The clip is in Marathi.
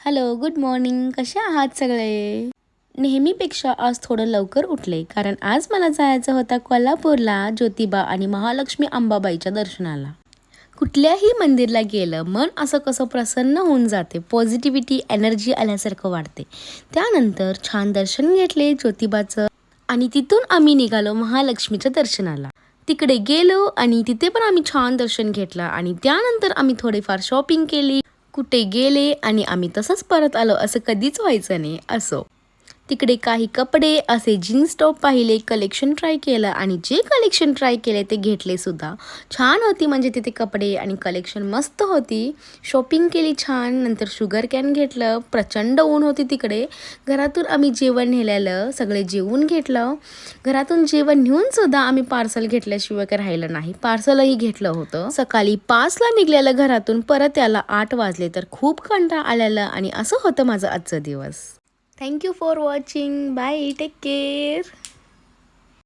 Hello, good morning. कसे आहात सगळे? नेहमीपेक्षा आज थोडं लवकर उठले कारण आज मला जायचं होतं कोल्हापूरला ज्योतिबा आणि महालक्ष्मी अंबाबाईच्या दर्शनाला. कुठल्याही मंदिरला गेलं मन असं कसं प्रसन्न होऊन जाते, पॉझिटिव्हिटी एनर्जी आल्यासारखं वाटते. त्यानंतर छान दर्शन घेतले ज्योतिबाचं आणि तिथून आम्ही निघालो महालक्ष्मीच्या दर्शनाला. तिकडे गेलो आणि तिथे पण आम्ही छान दर्शन घेतलं आणि त्यानंतर आम्ही थोडेफार शॉपिंग केली. कुठे गेले आणि आम्ही तसंच परत आलो असं कधीच व्हायचं नाही. असो, तिकडे काही कपडे असे जीन्स टॉप पाहिले, कलेक्शन ट्राय केलं आणि जे कलेक्शन ट्राय केले ते घेतले सुद्धा. छान होती म्हणजे तिथे कपडे आणि कलेक्शन मस्त होती. शॉपिंग केली छान. नंतर शुगर कॅन घेतलं. प्रचंड ऊन होती तिकडे. घरातून आम्ही जेवण नेलेलं, सगळे जेवून घेतलं. घरातून जेवण नेऊन सुद्धा आम्ही पार्सल घेतल्याशिवाय काय राहिलं नाही. पार्सलही घेतलं होतं. सकाळी 5ला निघलेलं घरातून, परत याला 8 वाजले. तर खूप कंटाळा आलेला आणि असं होतं माझं आजचं दिवस. Thank you for watching. Bye, take care.